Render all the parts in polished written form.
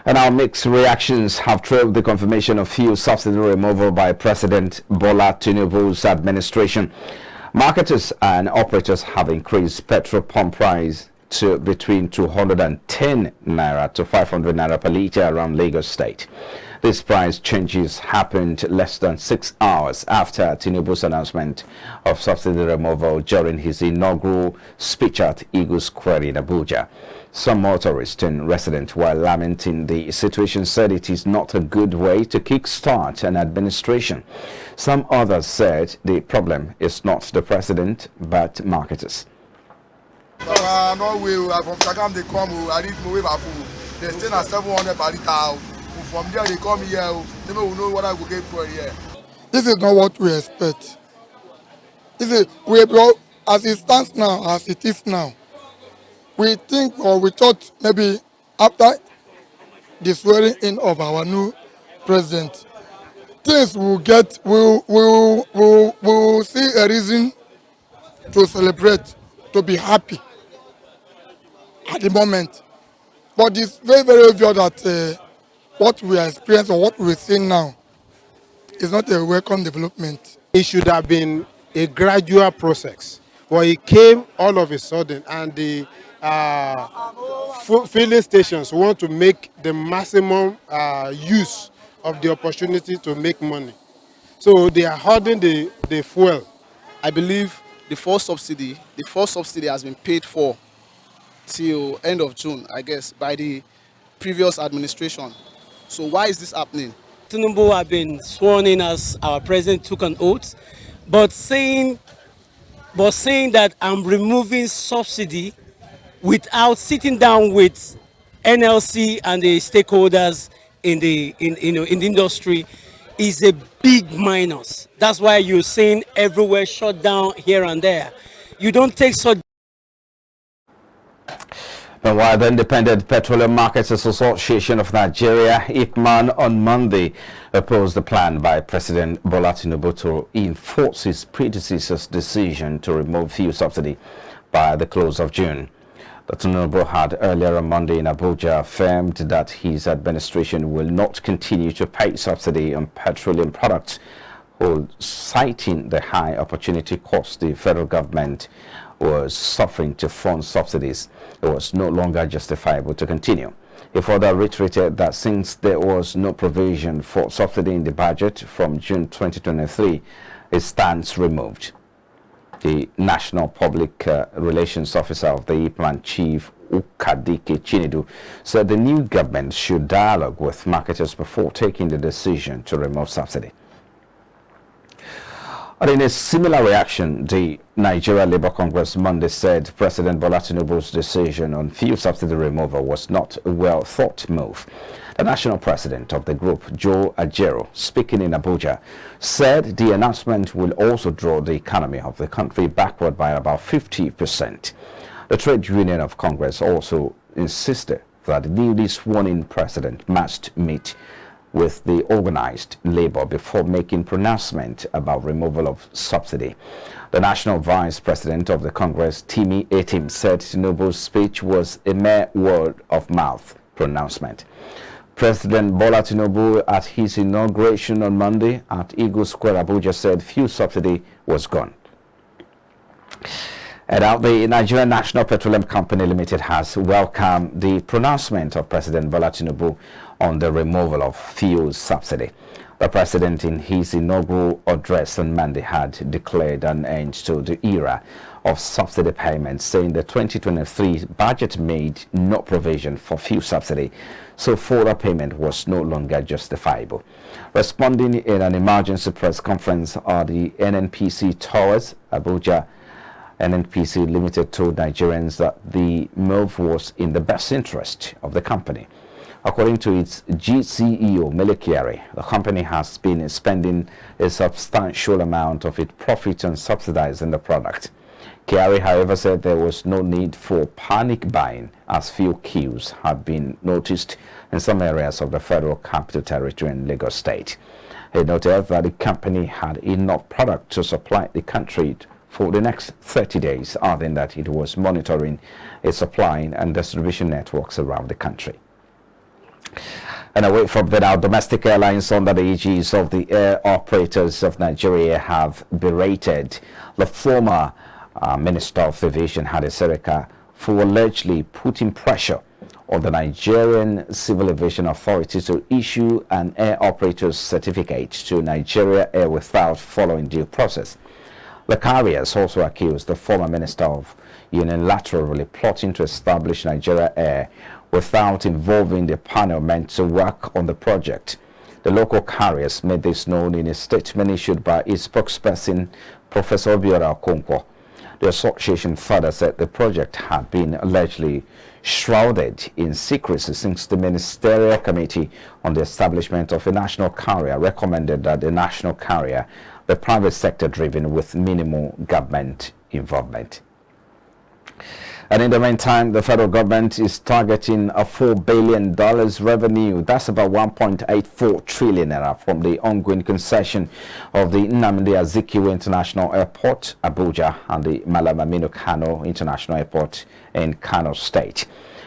And now mixed reactions have trailed the confirmation of fuel subsidy removal by President Bola Tinubu's administration. Marketers and operators have increased petrol pump price to between 210 naira to 500 naira per litre around Lagos State. These price changes happened less than 6 hours after Tinubu's announcement of subsidy removal during his inaugural speech at Eagle Square in Abuja. Some motorists and residents, while lamenting the situation, said it is not a good way to kickstart an administration. Some others said the problem is not the president but marketers. No way, from Chagam they come, I need to wave a food. They stay at 700 per litre. From there they come here, they don't know what I will get for here. This is not what we expect. This is, as it stands now, as it is now, we think or we thought maybe after the swearing in of our new president, things will we'll see a reason to celebrate, to be happy at the moment. But it's very, very obvious that what we are experiencing or what we're seeing now is not a welcome development. It should have been a gradual process, but it came all of a sudden, and the filling stations want to make the maximum use of the opportunity to make money. So they are holding the fuel. I believe the first subsidy has been paid for till end of June, I guess, by the previous administration. So why is this happening? Tinubu have been sworn in as our president, took an oath, but saying that I'm removing subsidy without sitting down with NLC and the stakeholders in the industry is a big minus. That's why you're seeing everywhere shut down here and there. You don't take such. While the Independent Petroleum Markets Association of Nigeria, IPMAN, on Monday opposed the plan by President Bola Tinubu to enforce his predecessor's decision to remove fuel subsidy by the close of June. The Tinubu had earlier on Monday in Abuja affirmed that his administration will not continue to pay subsidy on petroleum products, citing the high opportunity cost the federal government was suffering to fund subsidies. It was no longer justifiable to continue. He further reiterated that since there was no provision for subsidy in the budget from June 2023, it stands removed. The National Public Relations Officer of the IPMAN, Chief Ukadike Chinedu, said the new government should dialogue with marketers before taking the decision to remove subsidy. And in a similar reaction, the Nigeria Labour Congress Monday said President Bola Tinubu's decision on fuel subsidy removal was not a well-thought move. The national president of the group, Joe Ajero, speaking in Abuja, said the announcement will also draw the economy of the country backward by about 50%. The trade union of Congress also insisted that the newly sworn-in president must meet with the organized labor before making pronouncement about removal of subsidy. The national vice president of the Congress, Timi Etim, said Tinubu's speech was a mere word-of-mouth pronouncement. President Bola Tinubu, at his inauguration on Monday at Eagle Square, Abuja, said fuel subsidy was gone. And now the Nigerian National Petroleum Company Limited has welcomed the pronouncement of President Bola Tinubu on the removal of fuel subsidy. The president, in his inaugural address on Monday, had declared an end to the era of subsidy payments, saying the 2023 budget made no provision for fuel subsidy, so further payment was no longer justifiable. Responding in an emergency press conference at the NNPC Towers, Abuja, NNPC Limited told Nigerians that the move was in the best interest of the company. According to its GCEO, Melekiari, the company has been spending a substantial amount of its profit on subsidizing the product. Kiari, however, said there was no need for panic buying as fuel queues had been noticed in some areas of the Federal Capital Territory in Lagos State. He noted that the company had enough product to supply the country for the next 30 days, adding that it was monitoring its supply and distribution networks around the country. And away from that, our domestic airlines under the aegis of the Air Operators of Nigeria have berated the former Minister of Aviation, Hadi Serika, for allegedly putting pressure on the Nigerian Civil Aviation Authority to issue an air operator's certificate to Nigeria Air without following due process. The carriers also accused the former minister of unilaterally plotting to establish Nigeria Air without involving the panel meant to work on the project. The local carriers made this known in a statement issued by its spokesperson, Professor Obiora Okonkwo. The association further said the project had been allegedly shrouded in secrecy since the Ministerial Committee on the Establishment of a National Carrier recommended that the national carrier be private sector driven with minimal government involvement. And in the meantime, the federal government is targeting a $4 billion revenue. That's about 1.84 trillion naira from the ongoing concession of the Nnamdi Azikiwe International Airport, Abuja, and the Malam Aminu Kano International Airport in Kano State.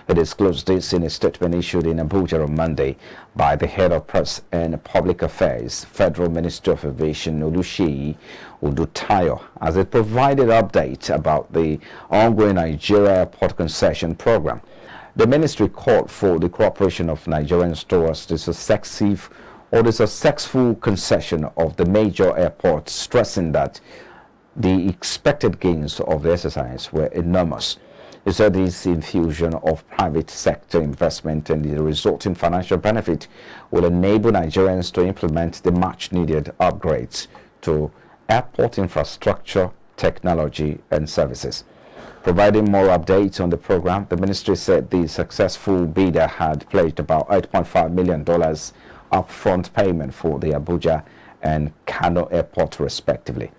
It disclosed this in a statement issued in Abuja on Monday by the head of press and public affairs, Federal Minister of Aviation, Oluseyi Odutayo, as it provided updates about the ongoing Nigeria Airport Concession Program. The ministry called for the cooperation of Nigerians towards the successful concession of the major airports, stressing that the expected gains of the exercise were enormous. He said this infusion of private sector investment and the resulting financial benefit will enable Nigerians to implement the much needed upgrades to airport infrastructure, technology, and services. Providing more updates on the program, the ministry said the successful bidder had pledged about $8.5 million upfront payment for the Abuja and Kano airport respectively.